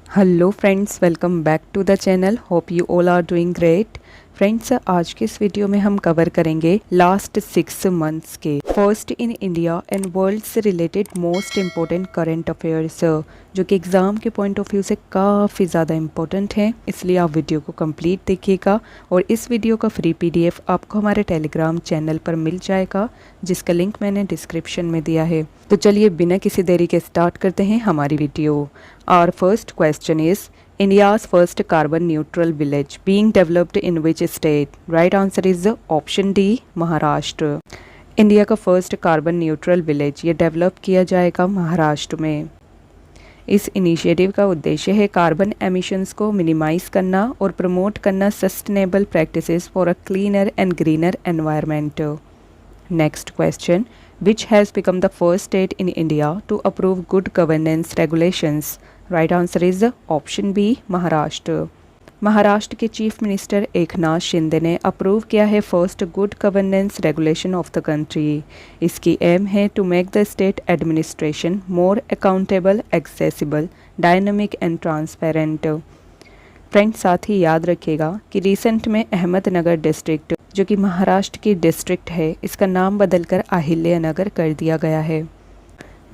Hello friends, welcome back to the channel. Hope you all are doing great. Friends, आज के इस video में हम कवर करेंगे लास्ट 6 मंथ्स के first in India and world से related most important current affairs, जो कि एग्ज़ाम के पॉइंट ऑफ व्यू से काफ़ी ज़्यादा इम्पोर्टेंट हैं। इसलिए आप वीडियो को कंप्लीट देखिएगा और इस वीडियो का फ्री पीडीएफ आपको हमारे टेलीग्राम चैनल पर मिल जाएगा, जिसका लिंक मैंने डिस्क्रिप्शन में दिया है। तो चलिए बिना किसी देरी के स्टार्ट करते हैं हमारी video. Our first question is India's first carbon neutral village being developed in which state? Right answer is option D, Maharashtra. India का फर्स्ट कार्बन न्यूट्रल विलेज ये डेवलप किया जाएगा महाराष्ट्र में। इस इनिशिएटिव का उद्देश्य है कार्बन एमिशंस को मिनिमाइज करना और प्रमोट करना sustainable practices for a cleaner and greener environment. Next question, which has become the first state in India to approve good governance regulations? Right answer is option B, Maharashtra. Maharashtra के chief minister Eknath Shinde ने approve किया है first good governance regulation of the country. इसकी aim है to make the state administration more accountable, accessible, dynamic and transparent. Friends, साथ ही याद रखिएगा कि रिसेंट में अहमदनगर डिस्ट्रिक्ट, जो कि महाराष्ट्र की डिस्ट्रिक्ट है, इसका नाम बदलकर अहिल्यानगर कर दिया गया है।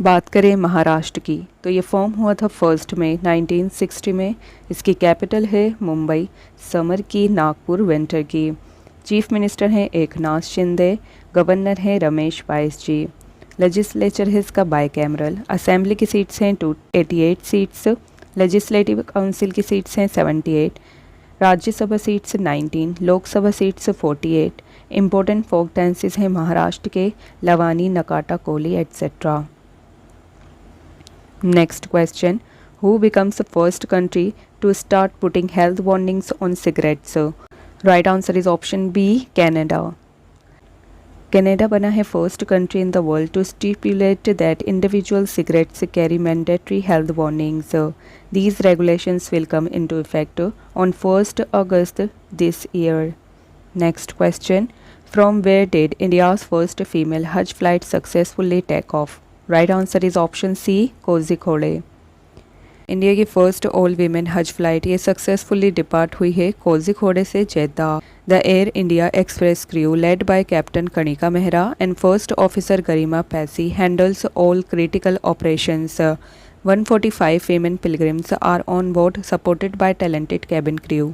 बात करें महाराष्ट्र की तो ये फॉर्म हुआ था 1 मई 1960 में। इसकी कैपिटल है मुंबई, समर की, नागपुर विंटर की। चीफ मिनिस्टर हैं एकनाथ शिंदे, गवर्नर हैं रमेश बाइस जी। लेजिस्लेचर है इसका बाइकैमरल। असेंबली की सीट्स हैं 288 सीट्स। लेजिस्लेटिव काउंसिल की सीट्स हैं 78। Rajya Sabha seats 19, Lok Sabha seats 48। Important folk dances हैं महाराष्ट्र के Lavani, Nakata, Koli et cetera. Next question, who becomes the first country to start putting health warnings on cigarettes? Right answer is option B, Canada. Canada बना है first country in the world to stipulate that individual cigarettes carry mandatory health warnings. These regulations will come into effect on 1st August this year. Next question, from where did India's first female Hajj flight successfully take off? Right answer is option C, Kozhikode. India की first all women Hajj flight ये successfully depart हुई है कोझिकोड से Jeddah. The Air India Express crew led by captain Kanika Mehra and first officer Garima Passi handles all critical operations. 145 women pilgrims are on board, supported by talented cabin crew.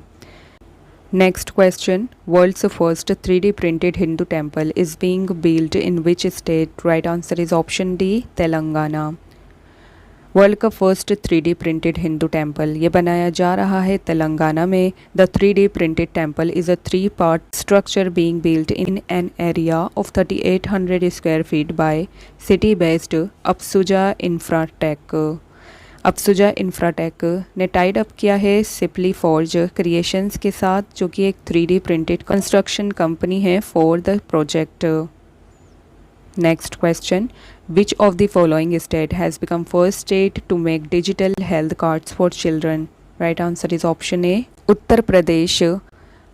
Next question, world's first 3D printed Hindu temple is being built in which state? Right answer is option D, Telangana. World का first 3D printed Hindu temple ये बनाया जा रहा है तेलंगाना में। The 3D printed temple is a 3-part structure being built in an area of 3800 square feet by city based Apsuja Infratech. Apsuja Infratech ने tied up किया है सिपली फॉर्ज क्रिएशंस के साथ, जो कि एक 3D प्रिंटेड कंस्ट्रक्शन कंपनी है for the project. Next question, which of the following state has become first state to make digital health cards for children? Right answer is option A, Uttar Pradesh.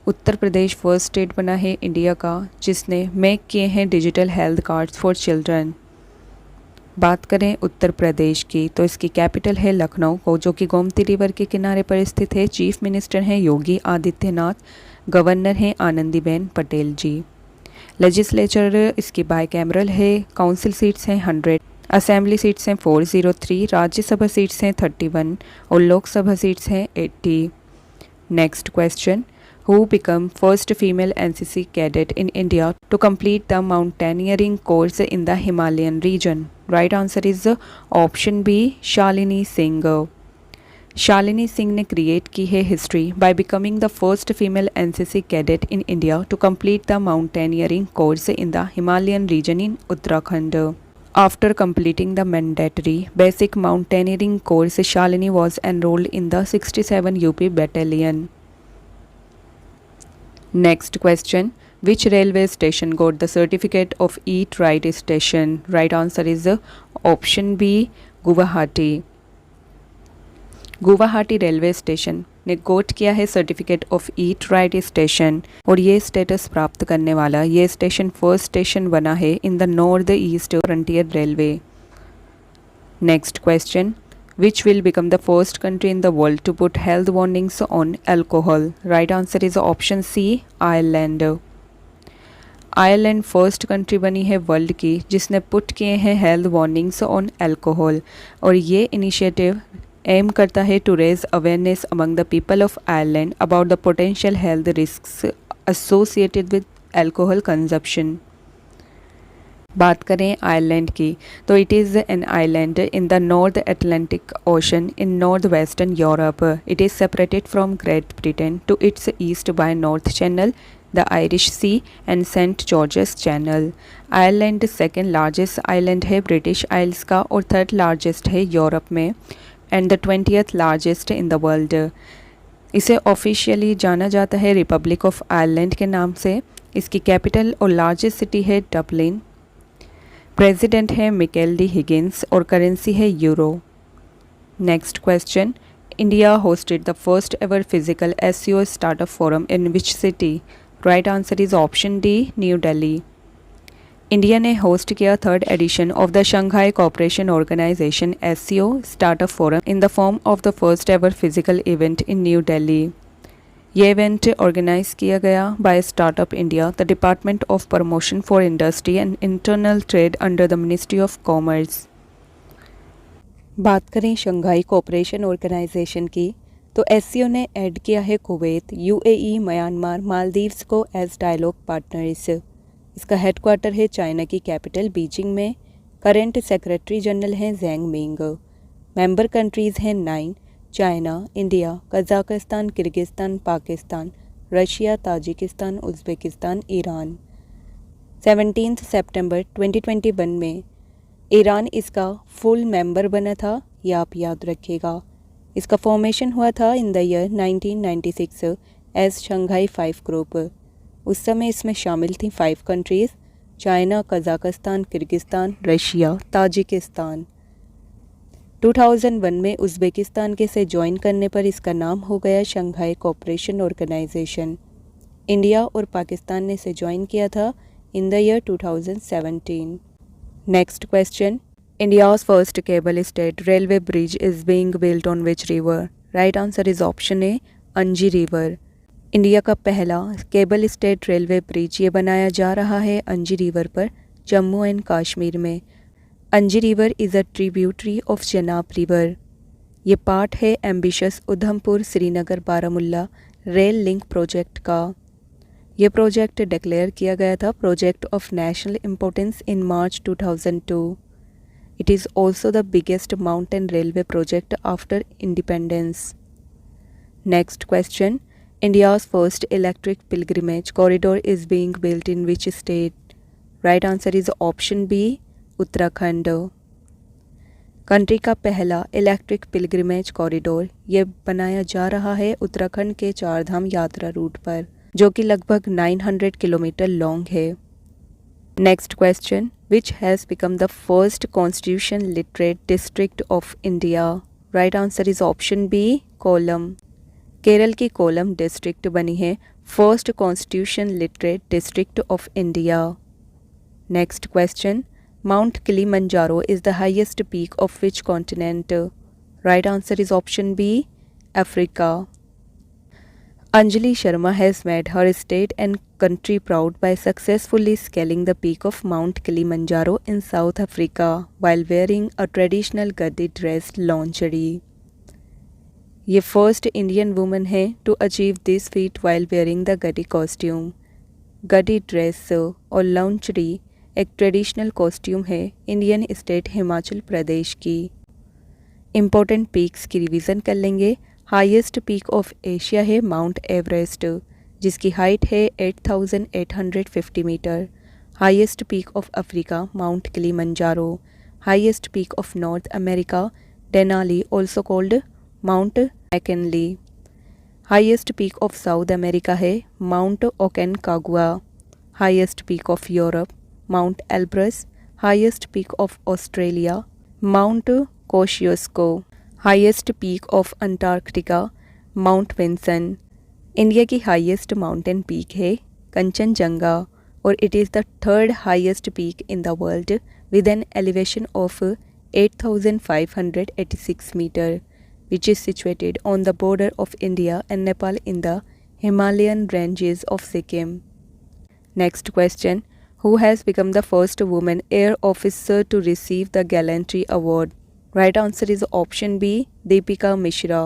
Uttar Pradesh first state बना है India का जिसने make किए हैं digital health cards for children. बात करें उत्तर प्रदेश की तो इसकी कैपिटल है लखनऊ को, जो कि गोमती रिवर के किनारे पर स्थित है। चीफ मिनिस्टर हैं योगी आदित्यनाथ, गवर्नर हैं आनंदीबेन पटेल जी। लेजिस्लेचर इसकी बाइकैमरल है। काउंसिल सीट्स हैं 100, असेंबली सीट्स हैं 403, राज्यसभा सीट्स हैं 31 और लोकसभा सीट्स हैं 80। Next question, who become first female NCC cadet in India to complete the mountaineering course in the Himalayan region? Right answer is option B, Shalini Singh. Shalini Singh ने create की है history by becoming the first female NCC cadet in India to complete the mountaineering course in the Himalayan region in Uttarakhand. After completing the mandatory basic mountaineering course, Shalini was enrolled in the 67 UP battalion. Next question, which railway station got the certificate of Eat Right station? Right answer is option B, Guwahati. Guwahati railway station ने गोट किया है certificate of eat right station और ये status प्राप्त करने वाला ये station first station बना है इन the north east frontier railway. Next question, Which will become the first country in the world to put health warnings on alcohol? Right answer is option C, Ireland. Ireland first country बनी है world की जिसने put किए हैं health warnings on alcohol, और ये initiative aim करता है to raise awareness among the people of Ireland about the potential health risks associated with alcohol consumption. बात करें आयरलैंड की तो it is an island in the North Atlantic Ocean in north western Europe. It is separated from Great Britain to its east by North Channel, the Irish Sea and Saint George's Channel. Ireland second largest island है British Isles का और third largest है Europe में and the 20th largest in the world. इसे officially जाना जाता है Republic of Ireland के नाम से। इसकी कैपिटल और लार्जेस्ट सिटी है डबलिन। प्रेसिडेंट है मिकेल डी हिगिंस और करेंसी है euro. Next question, India hosted the first ever physical SCO startup forum in which city? Right answer is option D, New Delhi. India ने host किया third edition of the Shanghai Cooperation Organisation SCO startup forum in the form of the first ever physical event in New Delhi. ये event organise किया गया bye startup India, the department of promotion for industry and internal trade under the ministry of commerce. बात करें Shanghai Cooperation organisation की तो SCO ने add किया है कुवैत, यूएई, म्यांमार, मालदीव्स को एज डायलॉग पार्टनर्स। इसका हेडक्वार्टर है चाइना की कैपिटल बीजिंग में। करेंट सेक्रेटरी जनरल हैं ज़ैंग मिंग। मेंबर कंट्रीज़ हैं 9, China, India, Kazakhstan, Kyrgyzstan, Pakistan, Russia, Tajikistan, Uzbekistan, Iran. 17 सितंबर 2021 में ईरान इसका फुल मेंबर बना था, ये आप याद रखिएगा। इसका फॉर्मेशन हुआ था in the year 1996 as Shanghai 5 group. उस समय इसमें शामिल थी 5 countries, China, Kazakhstan, Kyrgyzstan, Russia, Tajikistan. 2001 में उज़्बेकिस्तान के से ज्वाइन करने पर इसका नाम हो गया शंघाई कोऑपरेशन ऑर्गेनाइजेशन। इंडिया और पाकिस्तान ने इसे ज्वाइन किया था in the year 2017। Next question, India's first cable stayed railway bridge is being built on which river? Right answer is option ए, अंजी रिवर। इंडिया का पहला केबल स्टेट रेलवे ब्रिज ये बनाया जा रहा है अंजी रिवर पर, जम्मू एंड कश्मीर में। Anji river is a tributary of Chenab river. ये पार्ट है ambitious Udhampur Srinagar Baramulla rail link project का। ये प्रोजेक्ट डिक्लेयर किया गया था project of national importance in March 2002। It is also the biggest mountain railway project after independence. Next question, India's first electric pilgrimage corridor is being built in which state? Right answer is option B, Uttarakhand. Country का पहला electric pilgrimage corridor ये बनाया जा रहा है उत्तराखंड के चारधाम यात्रा root पर, जो कि लगभग 900 किलोमीटर लॉन्ग है। Next question, which has become the first constitution literate district of India? Right answer is option B, Kollam. Kerala की कोलम डिस्ट्रिक्ट बनी है first constitution literate district of India. Next question, Mount Kilimanjaro is the highest peak of which continent? Right answer is option B, Africa. Anjali Sharma has made her state and country proud by successfully scaling the peak of Mount Kilimanjaro in South Africa while wearing a traditional Gadi dress lingerie. ये first Indian woman है to achieve this feat while wearing the Gadi costume. Gadi dress और लॉन्चरी एक traditional costume है Indian state Himachal Pradesh की। Important peaks की revision कर लेंगे। Highest peak of Asia है माउंट एवरेस्ट, जिसकी हाइट है 8,850 metre. Highest peak of Africa Mount Kilimanjaro. Highest peak of North America Denali also called Mount McKinley. Highest peak of South America है mount Aconcagua. Highest peak of Europe mount Elbrus. Highest peak of Australia mount Kosciuszko. Highest peak of Antarctica mount Vinson. India की highest mountain peak है कंचनजंगा और it is the third highest peak in the world with an elevation of 8,586 meter, which is situated on the border of India and Nepal in the Himalayan ranges of Sikkim. Next question. Who has become the first woman air officer to receive the Gallantry Award? Right answer is option B, Deepika Mishra.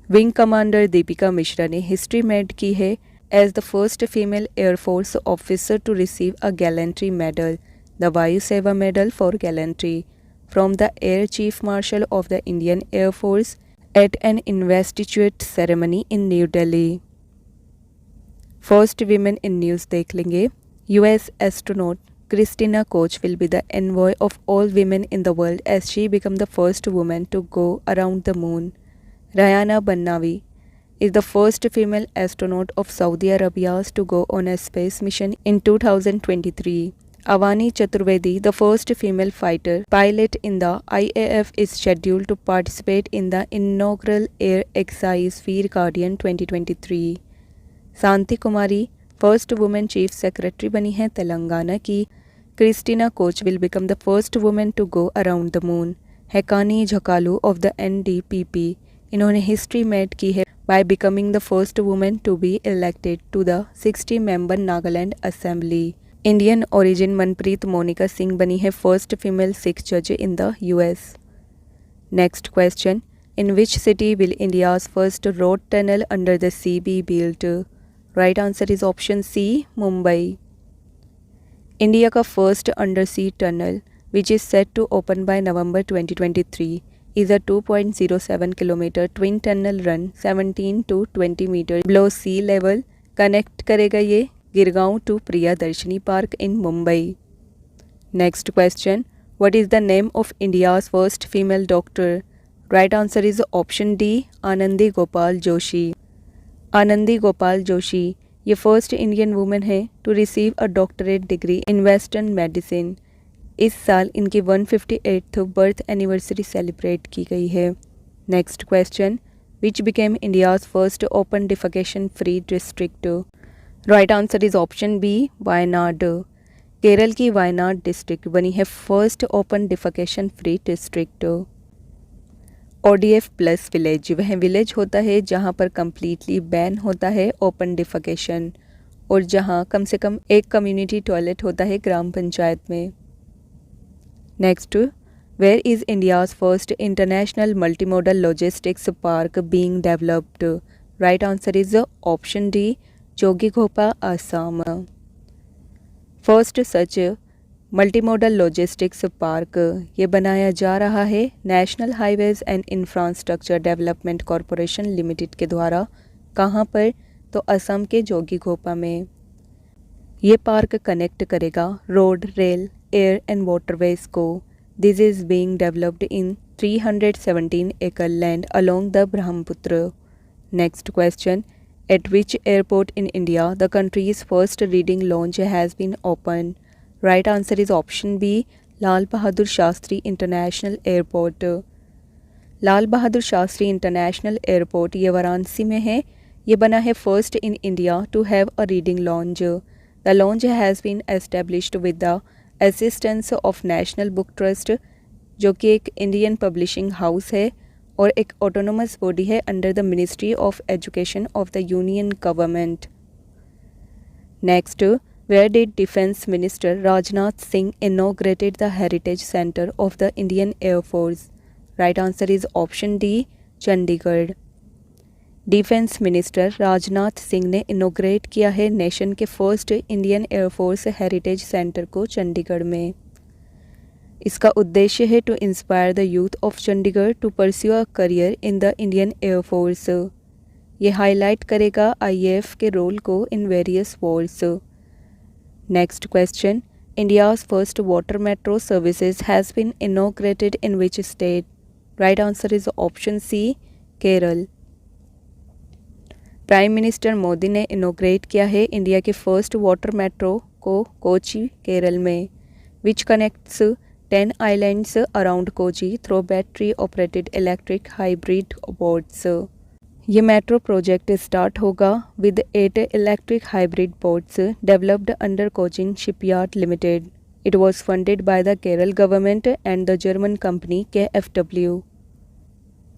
Wing commander Deepika Mishra ने history made की है as the first female air force officer to receive a gallantry medal, the Vayu Sena medal for gallantry, from the air chief marshal of the Indian air force at an investiture ceremony in New Delhi. First women in news देख लेंगे. US astronaut Christina Koch will be the envoy of all women in the world as she became the first woman to go around the moon. Rayana Bannavi is the first female astronaut of Saudi Arabia to go on a space mission in 2023. Avani Chaturvedi, the first female fighter pilot in the IAF, is scheduled to participate in the inaugural Air Exercise Veer Guardian 2023. Shanti Kumari first women chief secretary बनी हैं तेलंगाना की. Christina Koch will become the first women to go around the moon. Hekani Jakhalu of the NDPP, इन्होंने history made की है by becoming the first women to be elected to the 60 member Nagaland assembly. Indian origin Manpreet Monica Singh बनी है first female Sikh जज in the US. Next question. In which city will India's first road tunnel under the sea be built? Right answer is option C, Mumbai. India का first under sea tunnel which is set to open by November 2023 is a 2.07 kilometre twin tunnel run 17 to 20 metre below sea level. Connect करेगा ये Girgaon to Priyadarshini park in Mumbai. Next question. What is the name of India's first female doctor? Right answer is option D, Anandi Gopal Joshi. Anandi Gopal Joshi ये first Indian women है to receive a doctorate degree in western medicine. इस साल इनकी 158th birth anniversary celebrate की गई है. Next question. Which became India's first open defecation free district? Right answer is option B, Wayanad. Kerala की Wayanad district बनी है first open defecation free district. ODF plus village वह विलेज होता है जहाँ पर कम्प्लीटली बैन होता है ओपन डिफेकेशन और जहाँ कम से कम एक कम्युनिटी टॉयलेट होता है ग्राम पंचायत में. Next. Where is India's first international multimodal logistics park being developed? Right answer is option D, Jogighopa, Assam. First such multimodal logistics park ये बनाया जा रहा है National Highways and Infrastructure Development Corporation Limited के द्वारा. कहाँ पर? तो असम के जोगीघोपा में. ये पार्क कनेक्ट करेगा road, rail, air and waterways को. This is being developed in 317 acre land along the Brahmaputra. Next question. At which airport in India the country's first reading launch has been open? Right answer is option B, Lal Bahadur Shastri international airport. Lal Bahadur Shastri international airport ये वाराणसी में है. ये बना है first in India to have a reading launch. The launch has been established with the assistance of National Book Trust जो कि एक Indian publishing house है और एक ऑटोनोमस बॉडी है under the ministry of education of the union government. Next. Where did Defence Minister Rajnath Singh inaugurated the Heritage Center of the Indian Air Force? Right answer is option D, Chandigarh. Defence minister Rajnath Singh ने inaugurate किया है nation के first Indian air force heritage centre को चंडीगढ़ में. इसका उद्देश्य है to inspire the youth of Chandigarh to pursue a career in the Indian air force. ये हाईलाइट करेगा IAF के रोल को in various wars. Next question. India's first water metro services has been inaugurated in which state? Right answer is option C, Kerala. Prime minister Modi ने inaugurate किया है India के first water metro को कोची, केरल में, which connects 10 islands around Kochi through battery operated electric hybrid boats. ये metro project start होगा with 8 electric hybrid boats developed under Cochin shipyard limited. It was funded by the Kerala government and the German company KfW.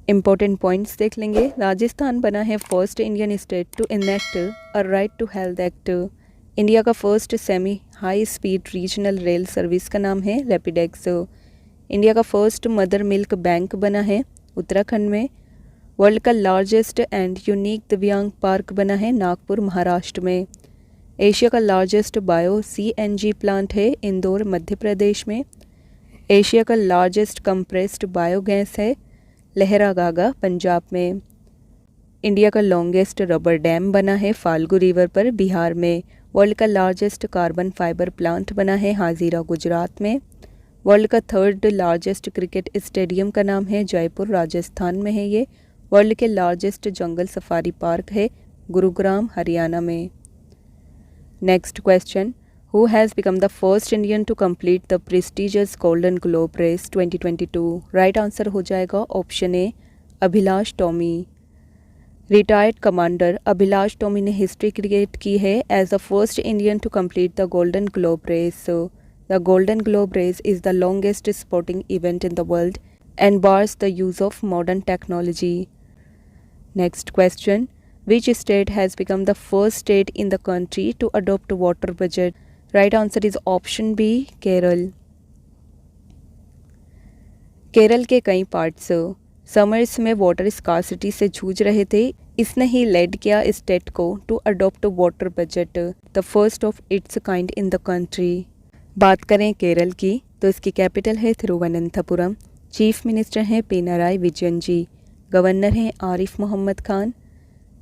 Important points देख लेंगे। राजस्थान बना है first Indian state to enact a right to health act. India का first semi high speed regional rail service का नाम है RapidX. India का first mother milk bank बना है उत्तराखंड में। वर्ल्ड का largest and unique Divyang park बना है नागपुर महाराष्ट्र में। एशिया का लार्जेस्ट बायो CNG प्लांट है इंदौर मध्य प्रदेश में। एशिया का लार्जेस्ट कंप्रेस्ड बायोगैस है लहरागागा पंजाब में। इंडिया का लॉन्गेस्ट रबर डैम बना है फाल्गु रिवर पर बिहार में। वर्ल्ड का लार्जेस्ट कार्बन फाइबर प्लांट बना है हाजीरा गुजरात में। वर्ल्ड का थर्ड लार्जेस्ट क्रिकेट स्टेडियम का नाम है जयपुर राजस्थान में है ये। वर्ल्ड के लार्जेस्ट जंगल सफारी पार्क है गुरुग्राम हरियाणा में। Next question, who has become the first Indian to complete the prestigious Golden Globe Race 2022? Right answer हो जाएगा option A Abhilash Tomy. Retired commander Abhilash Tomy ने हिस्ट्री क्रिएट की है as the first Indian to complete the Golden Globe Race. The Golden Globe Race is the longest sporting event in the world and bars the use of modern technology. Next question, which state has become the first state in the country to adopt a water budget? Right answer is option B, Kerala. Kerala के कई parts summers में water scarcity से जूझ रहे थे। इसने ही led किया स्टेट को to adopt water budget, the first of its kind in the country. बात करें केरल की तो इसकी कैपिटल है तिरुवनंतपुरम। चीफ मिनिस्टर हैं पिनाराई विजयन जी। गवर्नर हैं आरिफ मोहम्मद खान।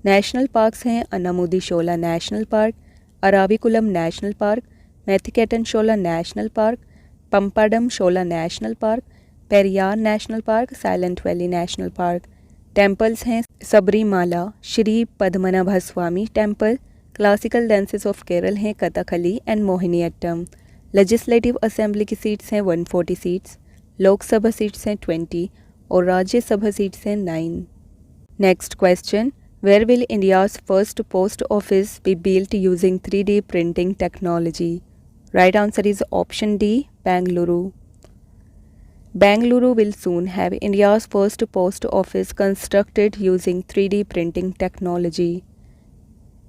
नेशनल पार्क्स हैं Anamudi Shola national park, Eravikulam national park, Mathikettan Shola national park, Pambadum Shola national park, Periyar national park, silent valley national park. Temples हैं Sabarimala, Shri Padmanabha Swamy temple. Classical dances of Kerala हैं Kathakali and Mohiniyattam. Legislative assembly की सीट्स हैं 140 सीट्स। लोकसभा सीट्स हैं 20 और राज्यसभा सीट्स हैं 9। Next question, where will India's first post office be built using 3D printing technology? Right answer is option D, Bengaluru. Bengaluru will soon have India's first post office constructed using 3D printing technology.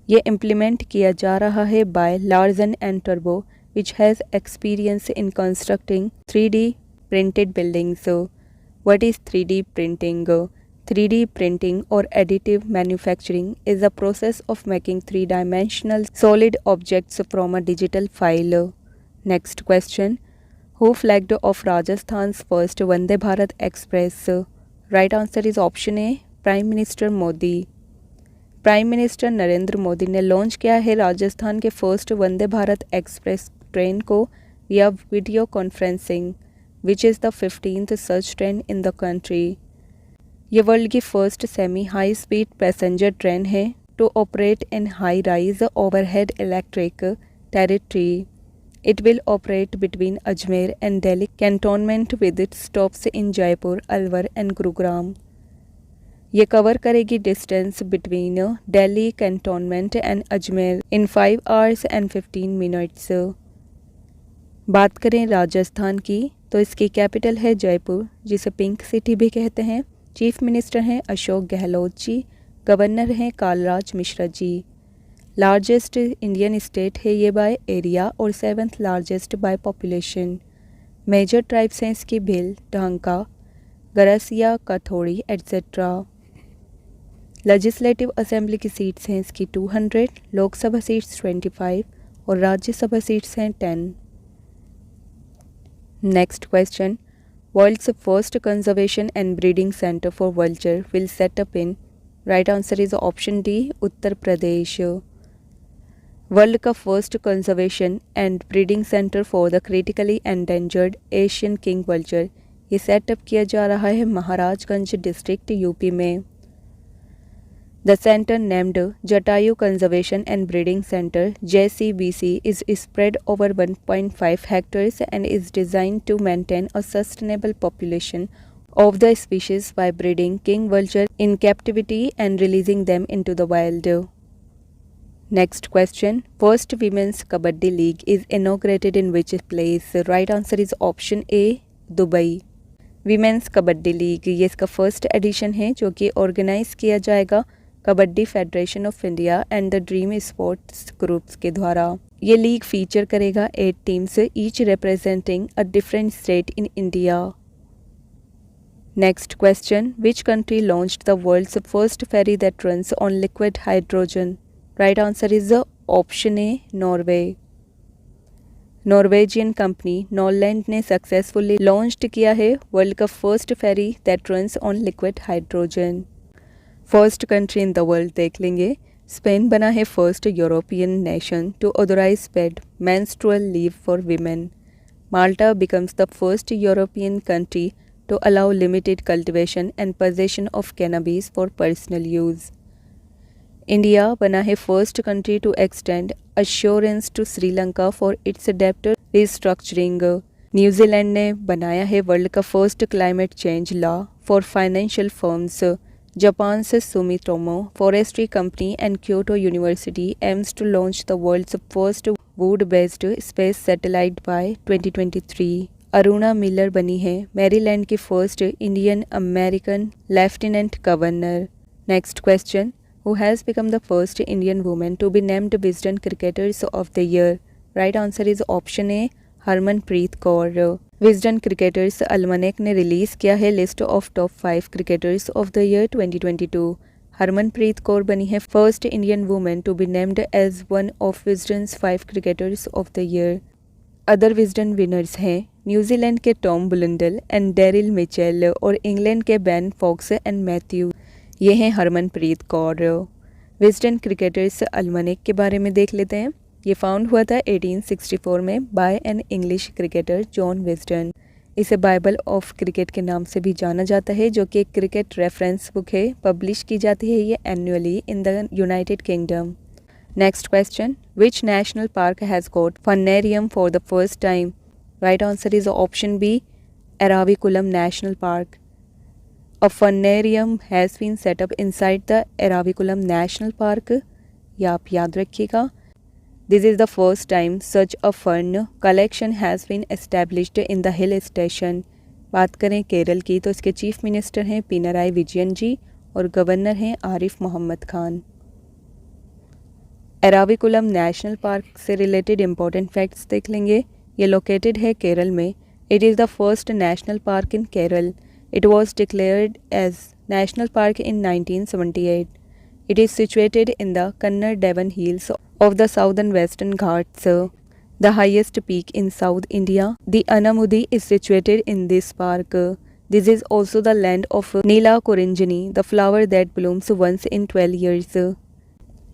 ये implement किया जा रहा है by Larsen and टर्बो which has experience in constructing 3D printed buildings. What is 3D printing? 3D printing or additive manufacturing is a process of making three-dimensional solid objects from a digital file. Next question, who flagged off Rajasthan's first Vande Bharat Express? Right answer is option A, Prime Minister Modi. Prime minister Narendra Modi ने launch किया है राजस्थान के first Vande Bharat express train को via video conferencing, which is the 15th such train in the country. ये world की first semi high speed passenger train है to operate in high rise overhead electric territory. It will operate between Ajmer and Delhi cantonment with it stops in Jaipur, Alwar and Gurugram. ये cover करेगी distance between Delhi cantonment and Ajmer in 5 hours and 15 minutes। बात करें राजस्थान की तो इसकी capital है जयपुर, जिसे पिंक सिटी भी कहते हैं। चीफ मिनिस्टर हैं अशोक गहलोत जी। गवर्नर हैं Kalraj Mishra ji. Largest Indian state है ये बाय एरिया और 7th largest by population. Major tribes हैं इसकी Bhil, Dhanka, Garasia, Kathodi etcetera. Legislative assembly की सीट्स हैं इसकी 200, लोकसभा सीट्स 25 और राज्यसभा सीट्स हैं 10। Next question, world's first conservation and breeding centre for vulture will set up in. Right answer is option D, Uttar Pradesh. World का first conservation and breeding centre for the critically endangered Asian king vulture ये setup किया जा रहा है Maharajganj district UP में। The center named Jatayu Conservation and Breeding Center JCBC is spread over 1.5 hectares and is designed to maintain a sustainable population of the species by breeding king vulture in captivity and releasing them into the wild. Next question. First Women's Kabaddi League is inaugurated in which place? Right answer is option A, Dubai. Women's kabaddi league ये इसका first edition है जो कि organize किया जाएगा kabaddi federation of India and the Dream Sports groups के द्वारा। ये लीग फीचर करेगा 8 teams each representing a different state in India. Next question. Which country launched the world's first ferry that runs on liquid hydrogen? Right answer is option A, Norway. Norwegian company Norled ने successfully launch किया है world का first ferry that runs on liquid hydrogen. First country in the world देख लेंगे। Spain बना है first European nation to authorize paid menstrual leave for women. Malta becomes the first European country to allow limited cultivation and possession of cannabis for personal use. India बना है first country to extend assurance to Sri Lanka for its debt restructuring. New Zealand ने बनाया है world का first climate change law for financial firms. Japan से Sumitomo forestry company and Kyoto university aims to launch the world's first wood based space satellite by 2023। Aruna Miller बनी है Maryland की first Indian American lieutenant governor. Next question. Who has become the first Indian women to be named Wisden cricketers of the year? Right answer is option A, Harmanpreet Kaur. Wisden cricketers almanack ने release किया है list of top 5 cricketers of the year 2022। Harmanpreet Kaur बनी है first Indian women to be named as one of Wisden's 5 cricketers of the year. Other Wisden winners हैं New Zealand के Tom Blundell and Daryl Mitchell और England के Ben Foakes and Matthew. ये हैं Harmanpreet Kaur. Wisden cricketers almanack के बारे में देख लेते हैं। ये फाउंड हुआ था 1864 में by an English cricketer John Wisden. इसे बाइबल ऑफ क्रिकेट के नाम से भी जाना जाता है जो कि एक क्रिकेट रेफरेंस बुक है। पब्लिश की जाती है ये annually in the United kingdom. Next question. Which national park has got Funarium for the first time? Right answer is option B, Eravikulam National Park. A funarium has been set up inside the Eravikulam National Park. ये आप याद रखिएगा। This is the first time such a fun collection has been established in the hill station. बात करें केरल की तो इसके chief minister हैं पिनराई विजयन जी और गवर्नर हैं आरिफ मोहम्मद खान। एराविकुलम नेशनल पार्क से रिलेटेड इंपॉर्टेंट फैक्ट्स देख लेंगे। ये लोकेटेड है केरल में। It is the first national park in Kerala. It was declared as national park in 1978। It is situated in the Kannan Devan hills of the southern western Ghats, the highest peak in south India. The Anamudi is situated in this park. This is also the land of Neela कुरिंजनी, the flower that blooms once in 12 years.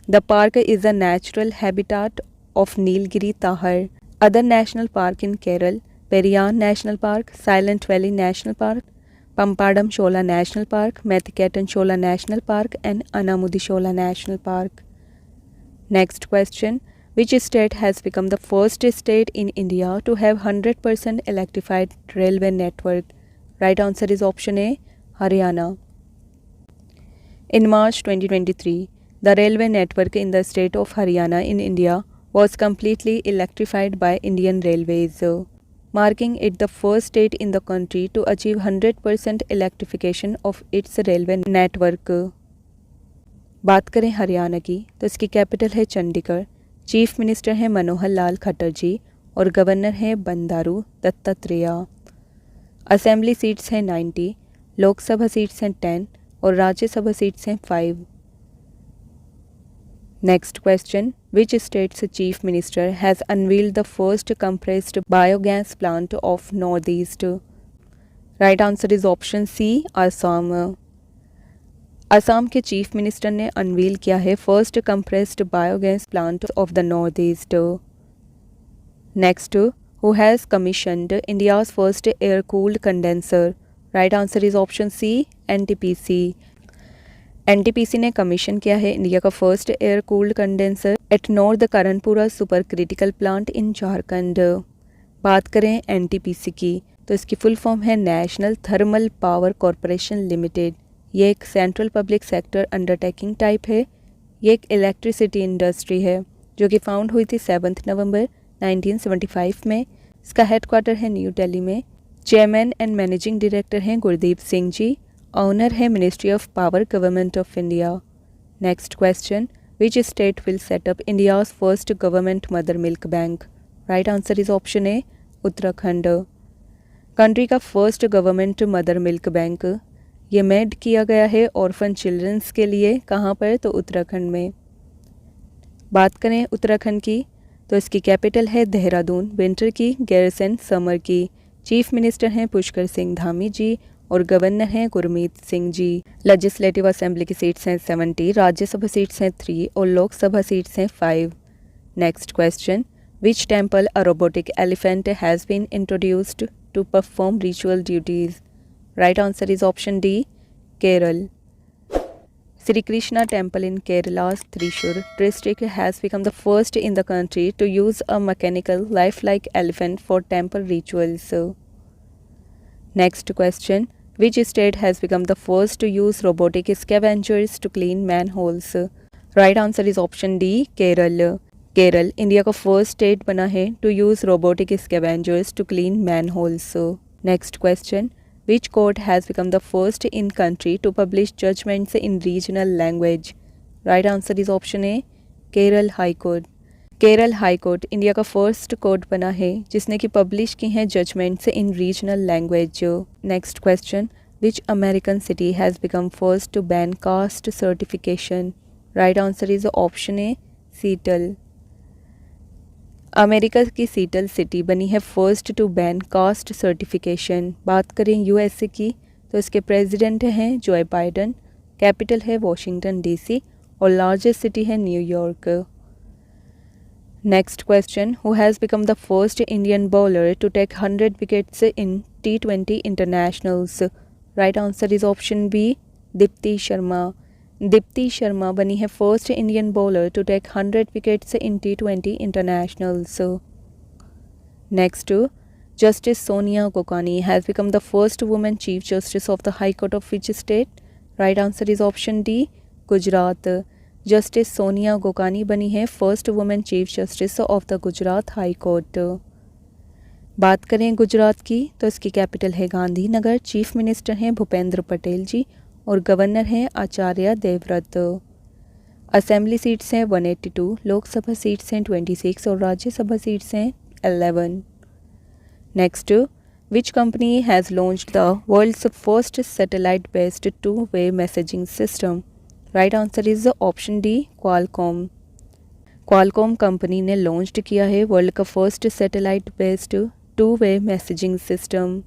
The park is a natural habitat of Nilgiri Tahar. Other national park in Kerala: Periyar National Park, Silent Valley National Park, Pampadam Shola National Park, Methikettan Shola National Park, and Anamudi Shola National Park. Next question. Which state has become the first state in India to have 100% electrified railway network? Right answer is option A, Haryana. In March 2023, the railway network in the state of Haryana in India was completely electrified by Indian Railways, marking it the first state in the country to achieve 100% electrification of its railway network. बात करें हरियाणा की तो इसकी capital है Chandigarh. Chief minister हैं मनोहर लाल खट्टर जी और governor हैं Bandaru Dattatreya. Assembly seats हैं 90, लोकसभा सीट्स हैं 10 और राज्यसभा सीट्स हैं 5। Next question. Which state's chief minister has unveiled the first compressed biogas plant of Northeast? Right answer is option C, Assam. Assam के चीफ मिनिस्टर ने अनवील किया है first compressed biogas plant of the north east. Next. Who has commissioned India's first air cooled condenser? Right answer is option C, NTPC. NTPC ने commission किया है India का first air cooled condenser at north Karanpura super critical plant in Jharkhand. बात करें NTPC की तो इसकी full form है national thermal power corporation limited. ये एक central public sector undertaking type है। ये एक इलेक्ट्रिसिटी इंडस्ट्री है जो कि फाउंड हुई थी 7 नवंबर 1975 में। इसका हेडक्वार्टर है न्यू दिल्ली में। चेयरमैन एंड मैनेजिंग डायरेक्टर हैं गुरदीप सिंह जी। ऑनर है ministry of power, government of India. Next question, which state will set up India's first government mother milk bank? Right answer is option A, Uttarakhand. Country का first government mother milk bank ये made किया गया है orphan children's के लिए। कहाँ पर? तो उत्तराखंड में। बात करें उत्तराखंड की तो इसकी कैपिटल है देहरादून। विंटर की, गैरसन समर की। चीफ मिनिस्टर हैं पुष्कर सिंह धामी जी और गवर्नर हैं गुरमीत सिंह जी। लेजिस्लेटिव असेंबली की सीट्स हैं 70, राज्यसभा सीट्स हैं 3 और लोकसभा सीट्स हैं 5। Next question, which temple a robotic elephant has been introduced to perform ritual duties? Right answer is option D, Kerala. Sri Krishna Temple in Kerala's Thrissur district has become the first in the country to use a mechanical lifelike elephant for temple rituals. Next question, which state has become the first to use robotic scavengers to clean manholes? Right answer is option D, Kerala. Kerala India का first state बना है to use robotic scavengers to clean manholes. Next question, Which court has become the first in country to publish judgments in regional language? Right answer is option A, Kerala high court. Kerala high court India का first court बना है जिसने कि publish की हैं judgments in regional language. Next question, which American city has become first to ban caste certification? Right answer is option A, Seattle. America की Seattle city बनी है first to ban caste certification. बात करें USA की तो इसके president हैं Joe Biden. Capital है वॉशिंगटन डीसी और लार्जेस्ट सिटी है New York. Next question, who has become the first Indian bowler to take 100 wickets in T20 internationals? Right answer is option B, Deepti Sharma. Deepti Sharma बनी है first Indian bowler to take 100 wickets in T20 internationals. Next, justice Sonia Gokani has become the first women chief justice of the high court of which state? Right answer is option D, Gujarat. Justice Sonia Gokani बनी है first women chief justice of the Gujarat high court. बात करें गुजरात की तो इसकी capital है Gandhinagar. Chief minister हैं भूपेंद्र पटेल जी और गवर्नर हैं आचार्य देवव्रत। असेंबली सीट्स हैं 182, लोकसभा सीट्स हैं 26 और राज्यसभा सीट्स हैं 11। Next, which company has launched the world's first satellite based two way messaging system? Right answer is option D, Qualcomm. Qualcomm company ने लॉन्च किया है वर्ल्ड का first satellite based two way messaging system.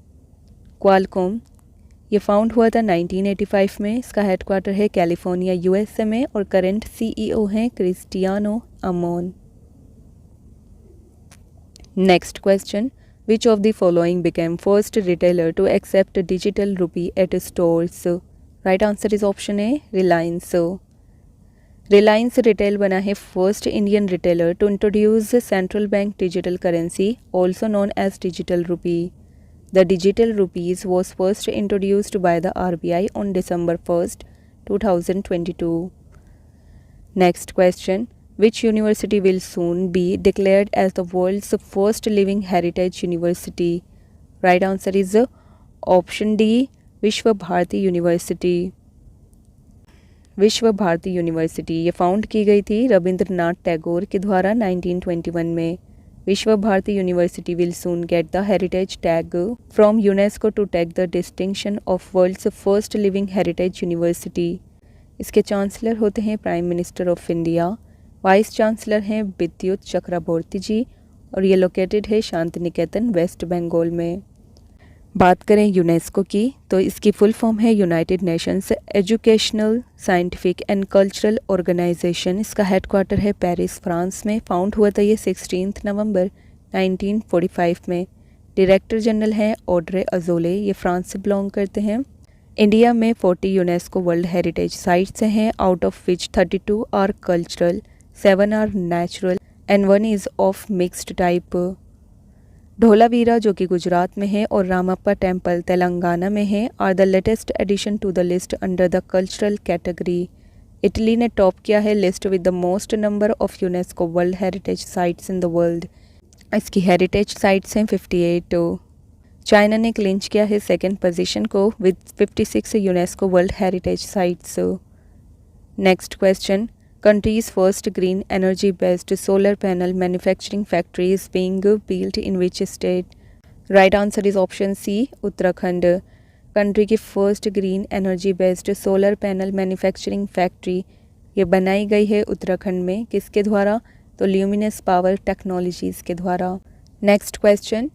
Qualcomm ये found हुआ था 1985 में। इसका headquarter है कैलिफोर्निया यूएसए में और करंट सीईओ हैं Cristiano Amon. Next question, which of the following became first retailer to accept digital rupee at stores? Right answer is option A, Reliance. Reliance retail बना है first Indian retailer to introduce central bank digital currency also known as digital rupee. The digital rupees was first introduced by the RBI on December 1st, 2022. Next question, which university will soon be declared as the world's first living heritage university? Right answer is option D, विश्व Bharati university. विश्व Bharati university ये found की गई थी रविंद्रनाथ टैगोर के द्वारा 1921 में। Visva Bharati university will soon get the heritage tag from UNESCO to take the distinction of world's first living heritage university. इसके चांसलर होते हैं prime minister of India. Vice chancellor हैं विद्युत चक्रबोर्ती जी और ये लोकेटेड है शांति निकेतन, वेस्ट बंगाल में। बात करें यूनेस्को की तो इसकी फुल फॉर्म है United Nations educational, scientific and cultural organization. इसका हेडक्वार्टर है पेरिस, फ्रांस में। फाउंड हुआ था ये 16 नवंबर 1945 में। डायरेक्टर जनरल हैं ऑड्रे अजोले, ये फ्रांस से बिलोंग करते हैं। इंडिया में 40 यूनेस्को वर्ल्ड हेरिटेज साइट्स हैं, out of which 32 are cultural, 7 are natural and 1 is of mixed type. Dholavira जो कि गुजरात में है और रामप्पा टेम्पल तेलंगाना में है are the latest addition to the list under the cultural category. Italy ने टॉप किया है list with the most number of UNESCO world heritage sites in the world. इसकी हेरिटेज साइट्स हैं 58। चाइना ने क्लिंच किया है सेकेंड पोजीशन को with 56 UNESCO world heritage sites. Next question, country's first green energy based solar panel manufacturing factory is being built in which state? Right answer is option C, Uttarakhand. Country की first green energy based solar panel manufacturing factory ये बनाई गई है उत्तराखंड में। किसके द्वारा? तो luminous power technologies के द्वारा। Next question,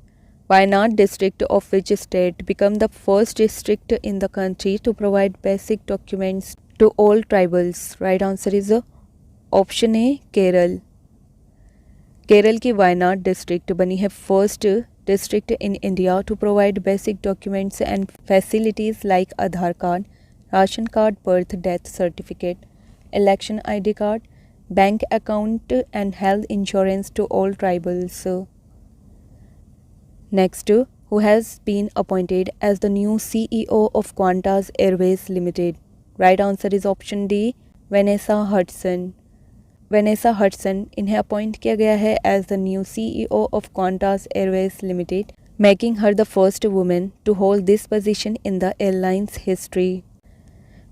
Wayanad district of which state become the first district in the country to provide basic documents to all tribals? Right answer is option A, Kerala. Kerala की वायनाड डिस्ट्रिक्ट बनी है first district in India to provide basic documents and facilities like Aadhaar card, ration card, birth death certificate, election ID card, bank account and health insurance to all tribals. Next, who has been appointed as the new CEO of Qantas Airways Limited? Right answer is option D, Vanessa Hudson. Vanessa Hudson इन्हें appoint किया गया है as the new CEO of Qantas Airways Limited, making her the first women to hold this position in the airlines history.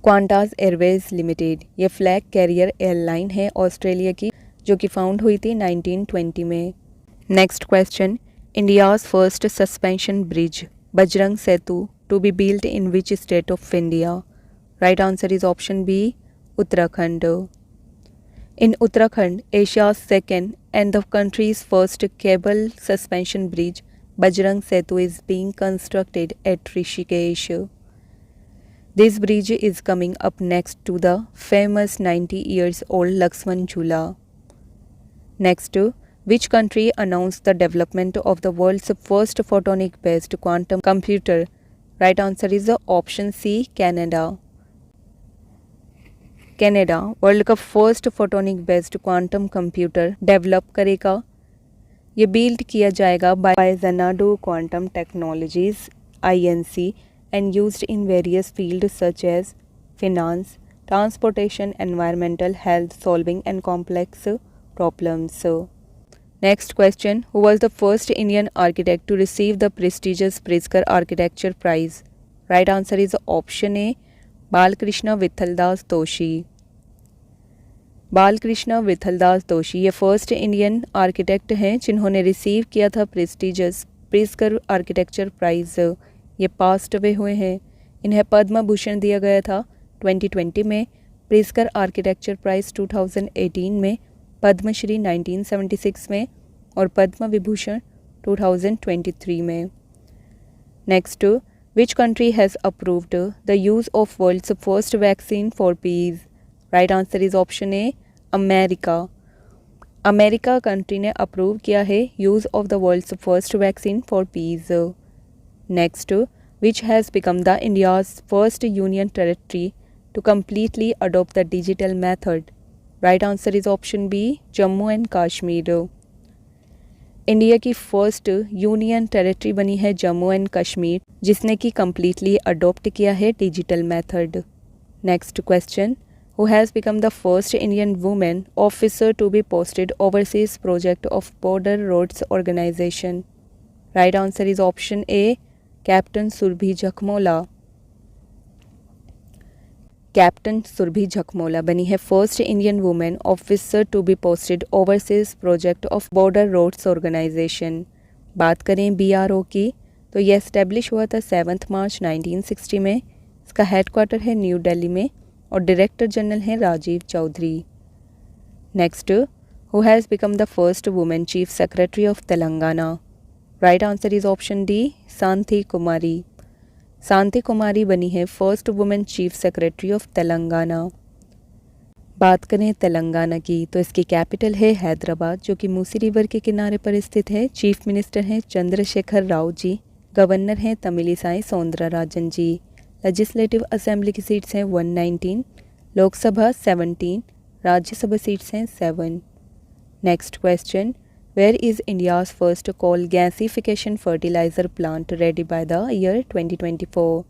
Qantas Airways Limited ये flag carrier airline है Australia की, जो कि found हुई थी 1920 में। Next question, India's first suspension bridge Bajrang Setu to be built in which state of India? Right answer is option B, Uttarakhand. In Uttarakhand, Asia's second and the country's first cable suspension bridge, Bajrang Setu, is being constructed at Rishikesh. This bridge is coming up next to the famous 90 years old Lakshman Jhula. Next, which country announced the development of the world's first photonic based quantum computer? Right answer is the option C, Canada. Canada world का first photonic based quantum computer develop करेगा। ये build किया जाएगा by Xanadu quantum technologies INC and used in various field such as finance, transportation, environmental, health, solving and complex problems. Next question, who was the first Indian architect to receive the prestigious Pritzker architecture prize? Right answer is option A, Balkrishna Vithaldas Doshi. Balkrishna Vithaldas दोषी ये first Indian architect हैं जिन्होंने receive किया था prestigious Pritzker architecture price. ये passed away हुए हैं। इन्हें पद्म भूषण दिया गया था 2020 में, प्रिज़कर आर्किटेक्चर प्राइज़ 2018 में, पद्मश्री 1976 में और पद्म विभूषण 2023 में। Next, which country has approved the use of world's first vaccine for peas? Right answer is option A, America. America country ने अप्रूव किया है use of the world's first vaccine for bees. Next, which has become the India's first union territory to completely adopt the digital method? Right answer is option B, Jammu and Kashmir. India की first union territory बनी है Jammu and Kashmir, जिसने कि completely adopt किया है digital method. Next question, who has become the first Indian women officer to be posted overseas project of border roads organisation? Right answer is option A, captain Surabhi Jhakmola. Captain Surabhi Jhakmola बनी है first Indian women officer to be posted overseas project of border roads organisation. बात करें BRO की, तो यह establish हुआ था 7 मार्च 1960 में। इसका हेडक्वार्टर है न्यू दिल्ली में और डायरेक्टर जनरल हैं Rajiv Chaudhary. Next, who has become the first women chief secretary of Telangana? Right answer is option D, Shanti Kumari. Shanti Kumari बनी है first women chief secretary of Telangana. बात करें तेलंगाना की, तो इसकी कैपिटल है हैदराबाद, जो कि मूसी रिवर के किनारे पर स्थित है। चीफ मिनिस्टर हैं चंद्रशेखर राव जी, गवर्नर हैं तमिलिसाई सौंदरराजन जी। लेजिस्लेटिव असेंबली की सीट्स हैं 119, लोकसभा 17, राज्यसभा सीट्स हैं 7। Next question, Where is India's first coal gasification fertilizer plant ready by the year 2024?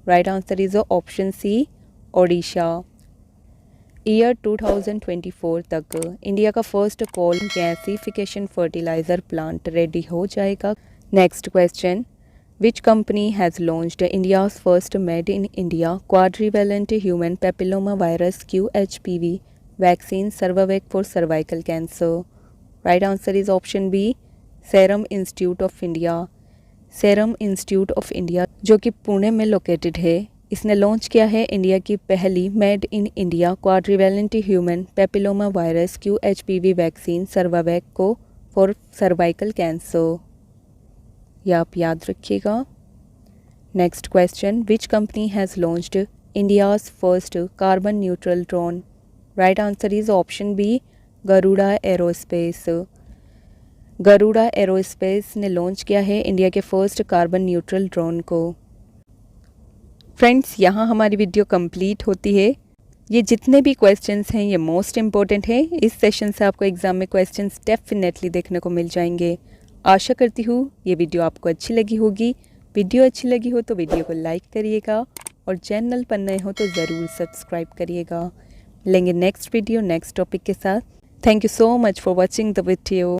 Right answer is option C, Odisha. Year 2024 तक इंडिया का first coal gasification fertiliser plant ready हो जाएगा। Next question, which company has launched India's first made in India quadrivalent human papilloma virus QHPV vaccine Cervavac for cervical cancer? Right answer is option B, serum institute of India. Serum institute of India जो कि पुणे में located है, इसने launch किया है India की पहली made in India quadrivalent human papilloma virus QHPV vaccine Cervavac को फॉर सर्वाइकल कैंसर। यह आप याद रखिएगा। Next question, which company has launched India's first carbon neutral drone? Right answer is option B, Garuda aerospace. Garuda aerospace ने launch किया है India के first carbon neutral drone को। फ्रेंड्स, यहाँ हमारी वीडियो कंप्लीट होती है। ये जितने भी क्वेश्चंस हैं ये मोस्ट इम्पोर्टेंट है। इस सेशन से आपको एग्जाम में क्वेश्चंस डेफिनेटली देखने को मिल जाएंगे। आशा करती हूँ ये वीडियो आपको अच्छी लगी होगी। वीडियो अच्छी लगी हो तो वीडियो को लाइक करिएगा और चैनल पर नए हो तो ज़रूर सब्सक्राइब करिएगा। मिलेंगे नेक्स्ट वीडियो नेक्स्ट टॉपिक के साथ। Thank you so much for watching the video.